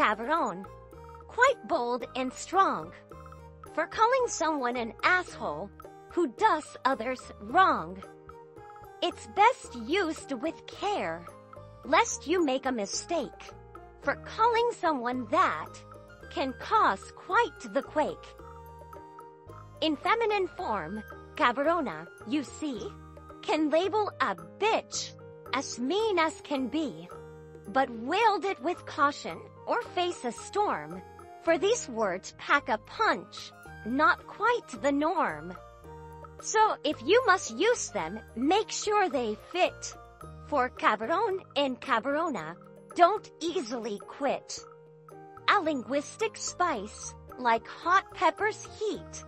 cabron, quite bold and strong, for calling someone an asshole who does others wrong. It's best used with care, lest you make a mistake, for calling someone that can cause quite the quake. In feminine form, cabrona, you see, can label a bitch as mean as can be, but wield it with caution or face a storm, for these words pack a punch, not quite the norm. So if you must use them, make sure they fit, for cabron and cabrona don't easily quit. A linguistic spice, like hot pepper's heat.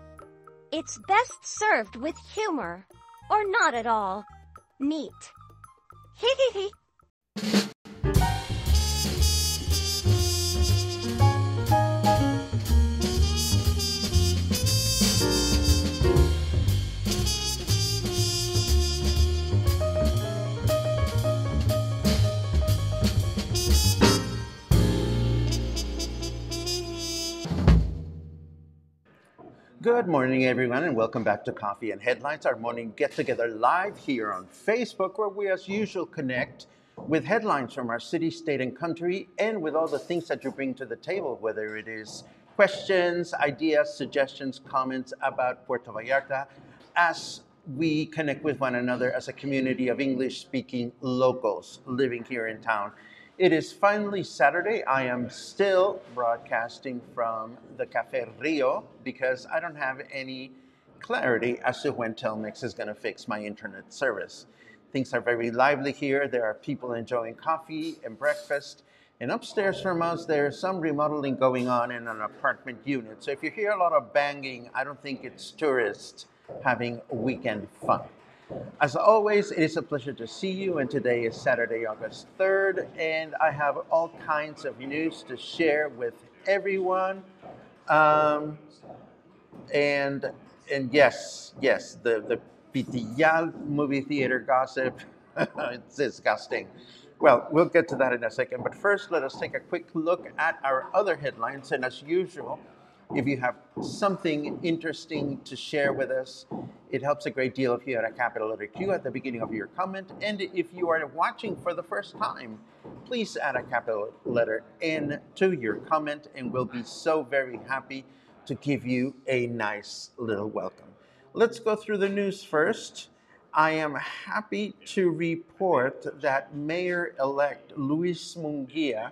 It's best served with humor, or not at all. Neat. Hee hee hee. Good morning, everyone, and welcome back to Coffee and Headlines, our morning get-together live here on Facebook, where we, as usual, connect with headlines from our city, state, and country, and with all the things that you bring to the table, whether it is questions, ideas, suggestions, comments about Puerto Vallarta, as we connect with one another as a community of English-speaking locals living here in town. It is finally Saturday. I am still broadcasting from the Café Rio because I don't have any clarity as to when Telmex is going to fix my internet service. Things are very lively here. There are people enjoying coffee and breakfast. And upstairs from us, there's some remodeling going on in an apartment unit. So if you hear a lot of banging, I don't think it's tourists having weekend fun. As always, it is a pleasure to see you, and today is Saturday, August 3rd, and I have all kinds of news to share with everyone. And yes, the Pitillal movie theater gossip, it's disgusting. Well, we'll get to that in a second, but first let us take a quick look at our other headlines, and as usual, if you have something interesting to share with us, it helps a great deal if you add a capital letter Q at the beginning of your comment. And if you are watching for the first time, please add a capital letter N to your comment, and we'll be so very happy to give you a nice little welcome. Let's go through the news first. I am happy to report that Mayor-elect Luis Munguía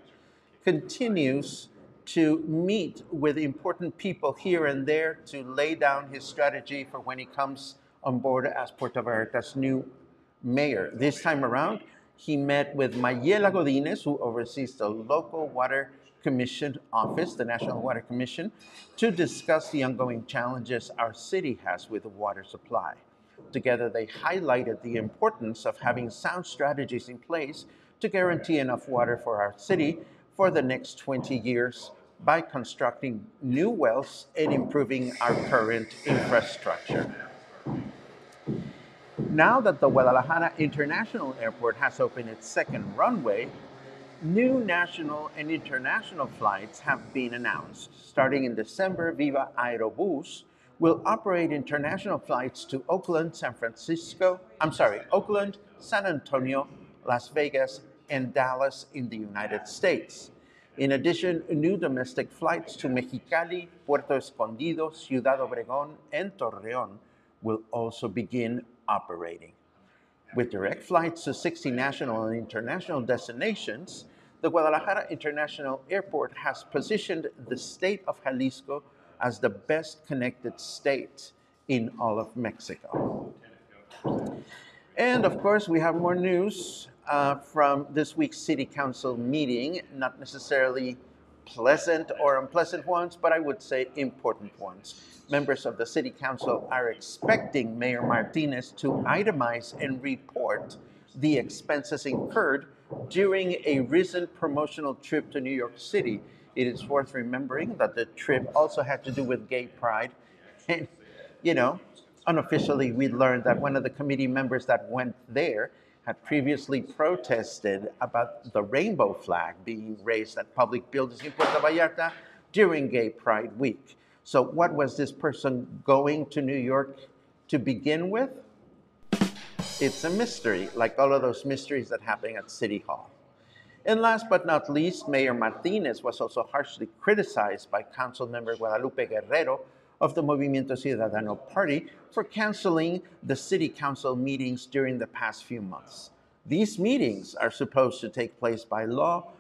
continues to meet with important people here and there to lay down his strategy for when he comes on board as Puerto Vallarta's new mayor. This time around, he met with Mayela Godinez, who oversees the local water commission office, the National Water Commission, to discuss the ongoing challenges our city has with the water supply. Together, they highlighted the importance of having sound strategies in place to guarantee enough water for our city for the next 20 years by constructing new wells and improving our current infrastructure. Now that the Guadalajara International Airport has opened its second runway, new national and international flights have been announced. Starting in December, Viva Aerobus will operate international flights to Oakland, San Antonio, Las Vegas, and Dallas in the United States. In addition, new domestic flights to Mexicali, Puerto Escondido, Ciudad Obregón, and Torreón will also begin operating. With direct flights to 60 national and international destinations, the Guadalajara International Airport has positioned the state of Jalisco as the best connected state in all of Mexico. And of course, we have more news from this week's City Council meeting, not necessarily pleasant or unpleasant ones, but I would say important ones. Members of the City Council are expecting Mayor Martinez to itemize and report the expenses incurred during a recent promotional trip to New York City. It is worth remembering that the trip also had to do with gay pride. And, unofficially, we learned that one of the committee members that went there had previously protested about the rainbow flag being raised at public buildings in Puerto Vallarta during Gay Pride Week. So what was this person going to New York to begin with? It's a mystery, like all of those mysteries that happen at City Hall. And last but not least, Mayor Martinez was also harshly criticized by Councilmember Guadalupe Guerrero of the Movimiento Ciudadano Party for canceling the city council meetings during the past few months. These meetings are supposed to take place by law,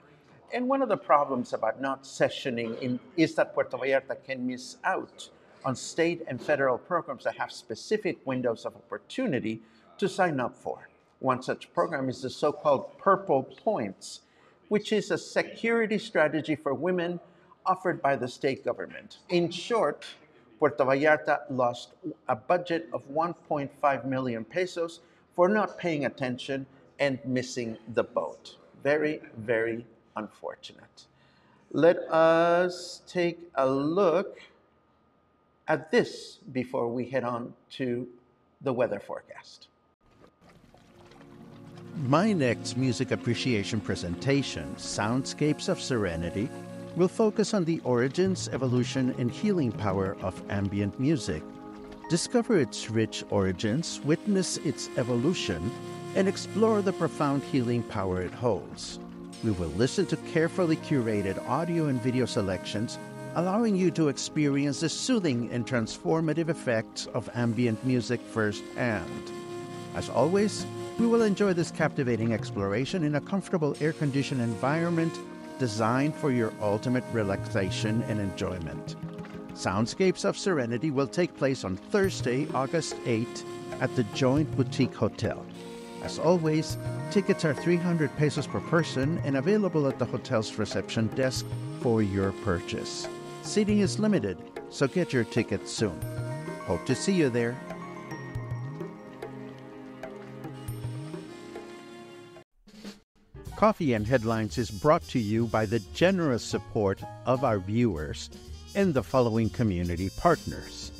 and one of the problems about not sessioning is that Puerto Vallarta can miss out on state and federal programs that have specific windows of opportunity to sign up for. One such program is the so-called Purple Points, which is a security strategy for women offered by the state government. In short, Puerto Vallarta lost a budget of 1.5 million pesos for not paying attention and missing the boat. Very, very unfortunate. Let us take a look at this before we head on to the weather forecast. My next music appreciation presentation, Soundscapes of Serenity, will focus on the origins, evolution, and healing power of ambient music. Discover its rich origins, witness its evolution, and explore the profound healing power it holds. We will listen to carefully curated audio and video selections, allowing you to experience the soothing and transformative effects of ambient music firsthand. As always, we will enjoy this captivating exploration in a comfortable air-conditioned environment designed for your ultimate relaxation and enjoyment. Soundscapes of Serenity will take place on Thursday, August 8th at the Joint Boutique Hotel. As always, tickets are 300 pesos per person and available at the hotel's reception desk for your purchase. Seating is limited, so get your tickets soon. Hope to see you there. Coffee and Headlines is brought to you by the generous support of our viewers and the following community partners: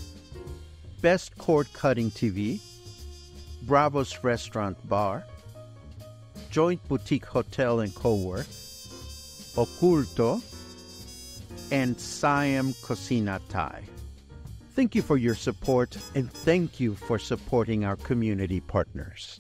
Best Cord Cutting TV, Bravo's Restaurant Bar, Joint Boutique Hotel and Cowork, Oculto, and Siam Cocina Thai. Thank you for your support, and thank you for supporting our community partners.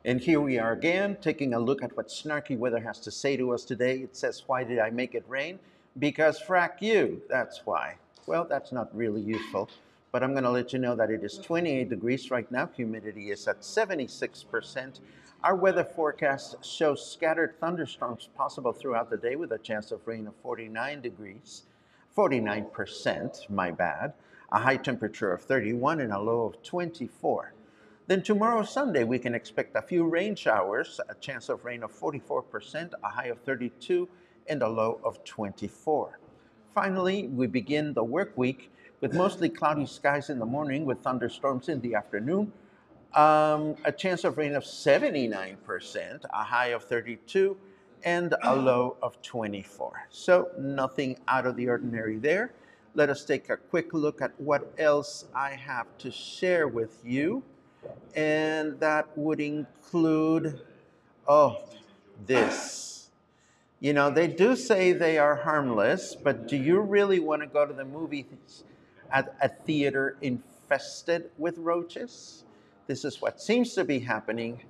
And here we are again, taking a look at what snarky weather has to say to us today. It says, why did I make it rain? Because frack you, that's why. Well, that's not really useful, but I'm gonna let you know that it is 28 degrees right now. Humidity is at 76%. Our weather forecast shows scattered thunderstorms possible throughout the day with a chance of rain of 49%, my bad. A high temperature of 31 and a low of 24. Then tomorrow, Sunday, we can expect a few rain showers, a chance of rain of 44%, a high of 32, and a low of 24. Finally, we begin the work week with mostly cloudy skies in the morning with thunderstorms in the afternoon, a chance of rain of 79%, a high of 32, and a low of 24. So nothing out of the ordinary there. Let us take a quick look at what else I have to share with you. And that would include, this. You know, they do say they are harmless, but do you really want to go to the movies at a theater infested with roaches? This is what seems to be happening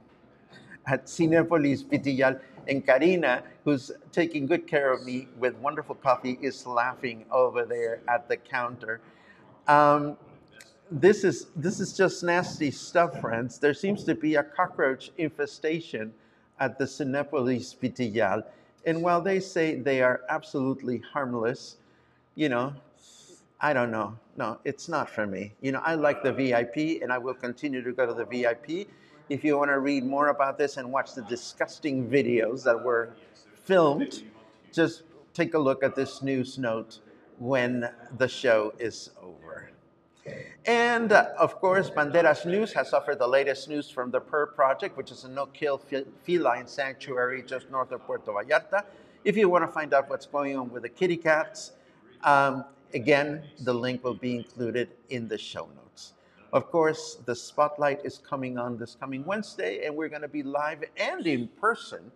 at Cinépolis Pitillal. And Karina, who's taking good care of me with wonderful coffee, is laughing over there at the counter. This is just nasty stuff, friends. There seems to be a cockroach infestation at the Cinépolis Pitillal. And while they say they are absolutely harmless, you know, I don't know. No, it's not for me. You know, I like the VIP, and I will continue to go to the VIP. If you want to read more about this and watch the disgusting videos that were filmed, just take a look at this news note when the show is over. And of course, Banderas News has offered the latest news from the PuRR Project, which is a no-kill feline sanctuary just north of Puerto Vallarta. If you want to find out what's going on with the kitty cats, again, the link will be included in the show notes. Of course, the spotlight is coming on this coming Wednesday, and we're going to be live and in person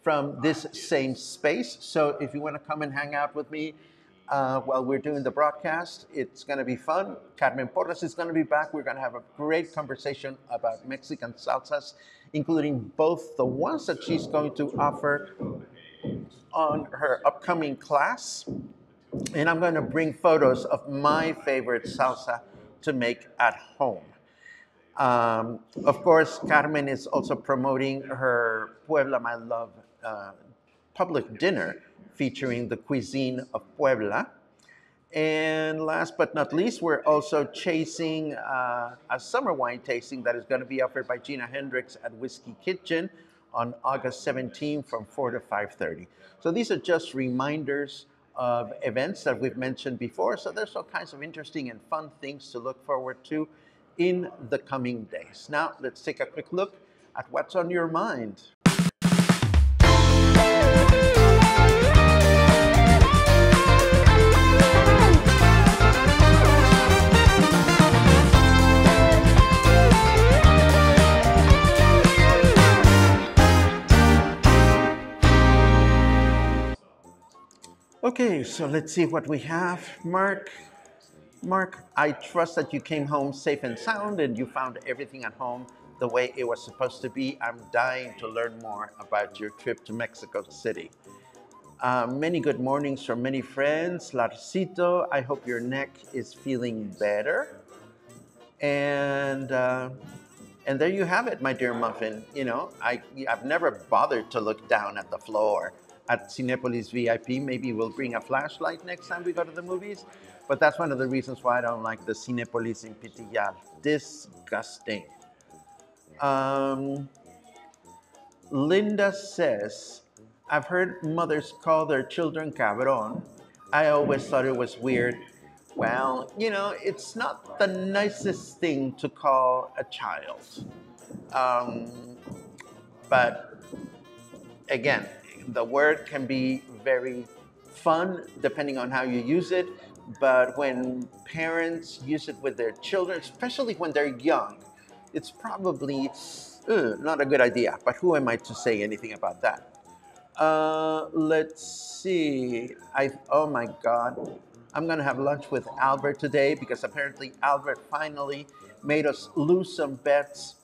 from this same space. So if you want to come and hang out with me while we're doing the broadcast, it's going to be fun. Carmen Porras is going to be back. We're going to have a great conversation about Mexican salsas, including both the ones that she's going to offer on her upcoming class, and I'm going to bring photos of my favorite salsa to make at home. Of course, Carmen is also promoting her Puebla My Love public dinner featuring the cuisine of Puebla. And last but not least, we're also chasing a summer wine tasting that is going to be offered by Gina Hendricks at Whiskey Kitchen on August 17 from 4 to 5:30. So these are just reminders of events that we've mentioned before. So there's all kinds of interesting and fun things to look forward to in the coming days. Now, let's take a quick look at what's on your mind. Okay, so let's see what we have. Mark, I trust that you came home safe and sound and you found everything at home the way it was supposed to be. I'm dying to learn more about your trip to Mexico City. Many good mornings from many friends. Larcito, I hope your neck is feeling better. And there you have it, my dear Muffin. You know, I've never bothered to look down at the floor at Cinépolis VIP. Maybe we'll bring a flashlight next time we go to the movies. But that's one of the reasons why I don't like the Cinépolis in Pitillal. Disgusting. Linda says, I've heard mothers call their children cabron. I always thought it was weird. Well, you know, it's not the nicest thing to call a child. But again, the word can be very fun depending on how you use it, but when parents use it with their children, especially when they're young, it's probably not a good idea, but who am I to say anything about that? Let's see, oh my God, I'm gonna have lunch with Albert today because apparently Albert finally made us lose some bets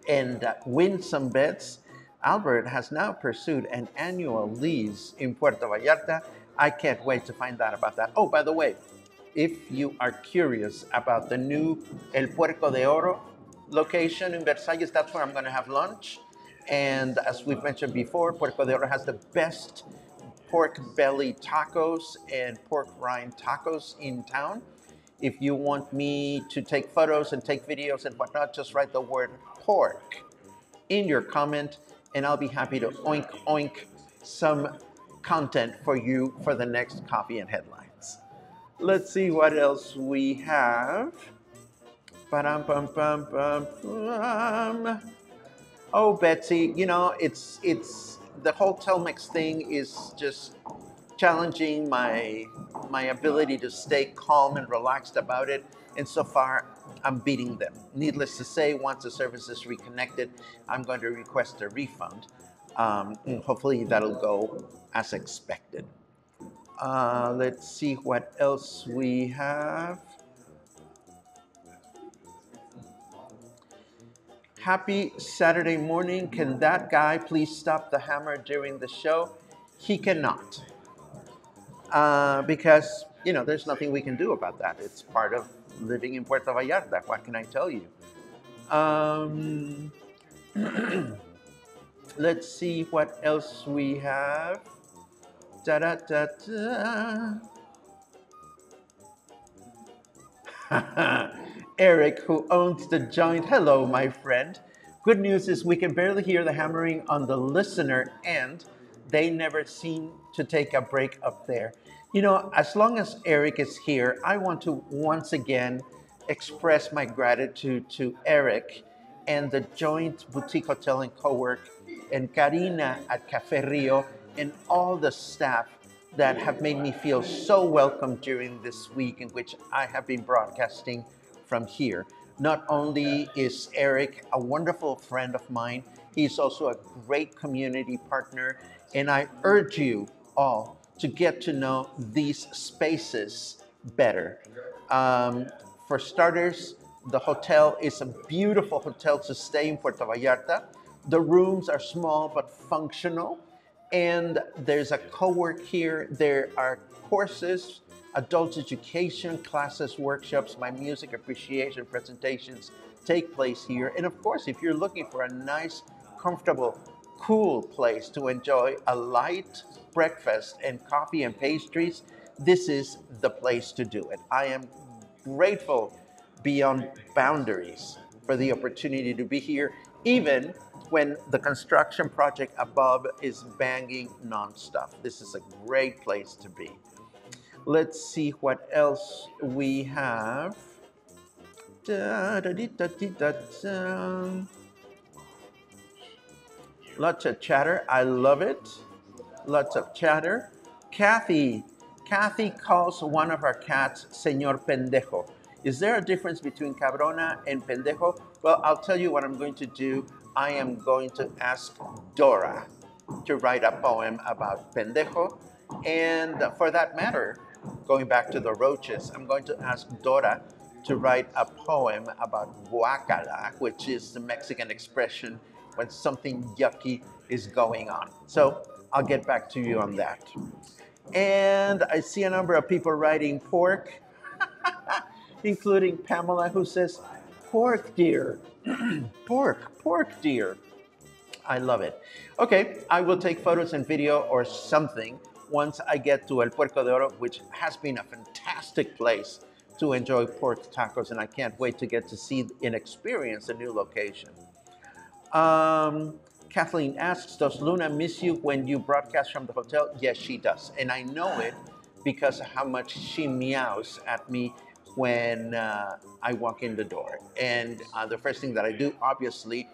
and win some bets. Albert has now pursued an annual lease in Puerto Vallarta. I can't wait to find out about that. Oh, by the way, if you are curious about the new El Puerco de Oro location in Versalles, that's where I'm going to have lunch. And as we've mentioned before, Puerco de Oro has the best pork belly tacos and pork rind tacos in town. If you want me to take photos and take videos and whatnot, just write the word pork in your comment, and I'll be happy to oink oink some content for you for the next Coffee and Headlines. Let's see what else we have. Oh, Betsy, you know, it's the whole Telmex thing is just challenging my ability to stay calm and relaxed about it. And so far, I'm beating them. Needless to say, once the service is reconnected, I'm going to request a refund. And hopefully that'll go as expected. Let's see what else we have. Happy Saturday morning. Can that guy please stop the hammer during the show? He cannot. Because, you know, there's nothing we can do about that. It's part of living in Puerto Vallarta. What can I tell you? Let's see what else we have. Da-da-da-da. Eric, who owns the joint. Hello, my friend. Good news is we can barely hear the hammering on the listener end. They never seem to take a break up there. You know, as long as Eric is here, I want to once again express my gratitude to Eric and the Joint Boutique Hotel and Cowork and Karina at Café Rio and all the staff that have made me feel so welcome during this week in which I have been broadcasting from here. Not only is Eric a wonderful friend of mine, he's also a great community partner, and I urge you all to get to know these spaces better. For starters, the hotel is a beautiful hotel to stay in Puerto Vallarta. The rooms are small but functional, and there's a co-work here. There are courses, adult education classes, workshops, my music appreciation presentations take place here. And of course, if you're looking for a nice, comfortable, cool place to enjoy a light breakfast and coffee and pastries, this is the place to do it. I am grateful beyond boundaries for the opportunity to be here, even when the construction project above is banging nonstop. This is a great place to be. Let's see what else we have. Lots of chatter. I love it. Lots of chatter. Kathy calls one of our cats Señor Pendejo. Is there a difference between cabrona and pendejo? Well, I'll tell you what I'm going to do. I am going to ask Dora to write a poem about pendejo. And for that matter, going back to the roaches, I'm going to ask Dora to write a poem about guacala, which is the Mexican expression when something yucky is going on. So I'll get back to you on that. And I see a number of people writing pork, including Pamela, who says, pork dear, pork dear. I love it. Okay, I will take photos and video or something once I get to El Puerco de Oro, which has been a fantastic place to enjoy pork tacos, and I can't wait to get to see and experience a new location. Kathleen asks, does Luna miss you when you broadcast from the hotel? Yes, she does. And I know it because of how much she meows at me when I walk in the door. And the first thing that I do, obviously,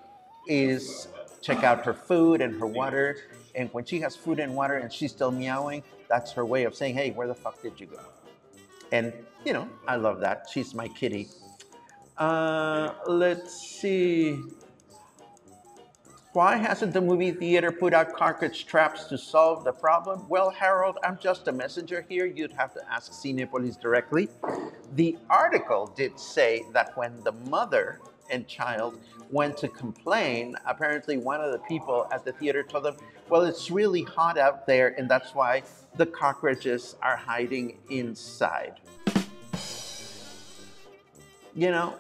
is check out her food and her water. And when she has food and water and she's still meowing, that's her way of saying, hey, where the fuck did you go? And, you know, I love that. She's my kitty. Let's see. Why hasn't the movie theater put out cartridge traps to solve the problem? Well, Harold, I'm just a messenger here. You'd have to ask Cinépolis directly. The article did say that when the mother and child went to complain, apparently one of the people at the theater told them, well, it's really hot out there, and that's why the cockroaches are hiding inside. You know,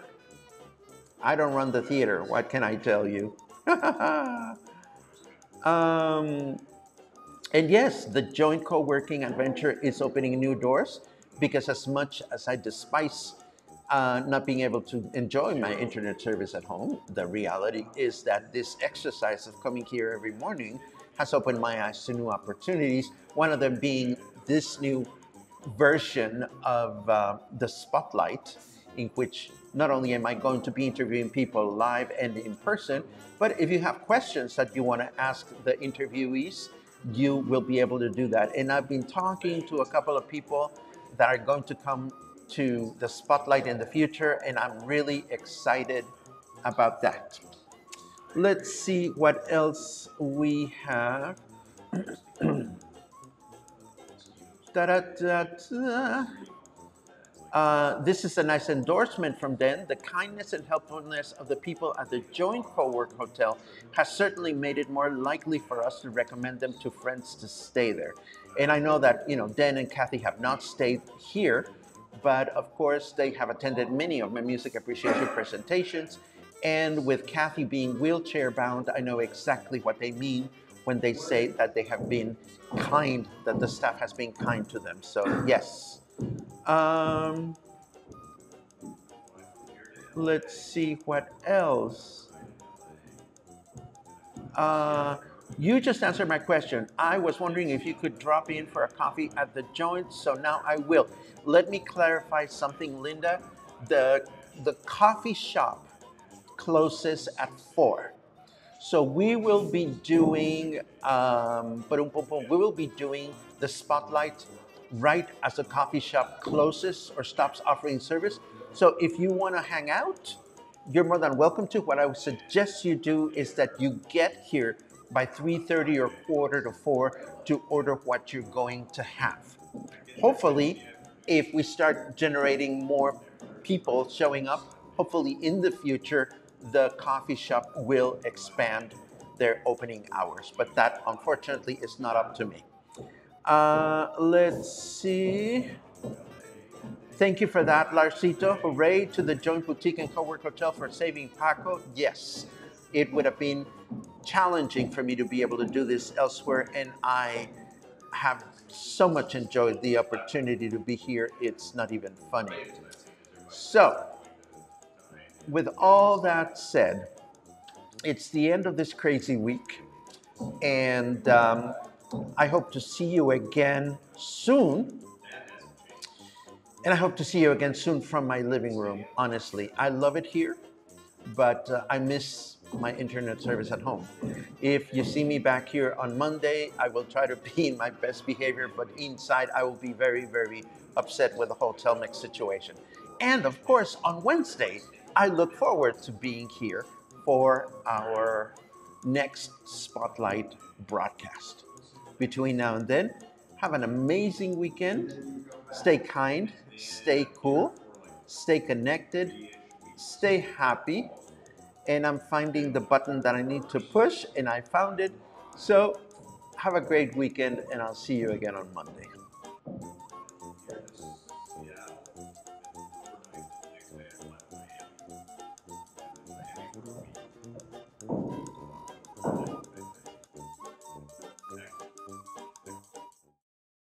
I don't run the theater. What can I tell you? And yes, the joint co-working adventure is opening new doors, because as much as I despise not being able to enjoy my internet service at home, the reality is that this exercise of coming here every morning has opened my eyes to new opportunities, one of them being this new version of the Spotlight, in which not only am I going to be interviewing people live and in person, but if you have questions that you want to ask the interviewees, you will be able to do that. And I've been talking to a couple of people that are going to come to the Spotlight in the future, and I'm really excited about that. Let's see what else we have. This is a nice endorsement from Den. The kindness and helpfulness of the people at the Joint Cowork Hotel has certainly made it more likely for us to recommend them to friends to stay there. And I know that, you know, Den and Kathy have not stayed here, but of course they have attended many of my music appreciation presentations. And with Kathy being wheelchair bound, I know exactly what they mean when they say that they have been kind, that the staff has been kind to them. So yes. Let's see what else. You just answered my question. I was wondering if you could drop in for a coffee at the Joint, so now I will. Let me clarify something, Linda. The coffee shop closes at 4. So we will be doing the Spotlight right as the coffee shop closes or stops offering service. So if you want to hang out, you're more than welcome to. What I would suggest you do is that you get here by 3:30 or quarter to 4 to order what you're going to have. Hopefully, if we start generating more people showing up, hopefully in the future, the coffee shop will expand their opening hours. But that, unfortunately, is not up to me. Let's see. Thank you for that, Larcito. Hooray to the Joint Boutique and Cowork Hotel for saving Paco. Yes, it would have been challenging for me to be able to do this elsewhere, and I have so much enjoyed the opportunity to be here. It's not even funny. So, with all that said, it's the end of this crazy week, and I hope to see you again soon. And I hope to see you again soon from my living room, honestly. I love it here, but I miss my internet service at home. If you see me back here on Monday, I will try to be in my best behavior, but inside I will be very, very upset with the whole Telmex situation. And of course, on Wednesday, I look forward to being here for our next Spotlight broadcast. Between now and then, have an amazing weekend. Stay kind, stay cool, stay connected, stay happy. And I'm finding the button that I need to push, and I found it. So have a great weekend, and I'll see you again on Monday.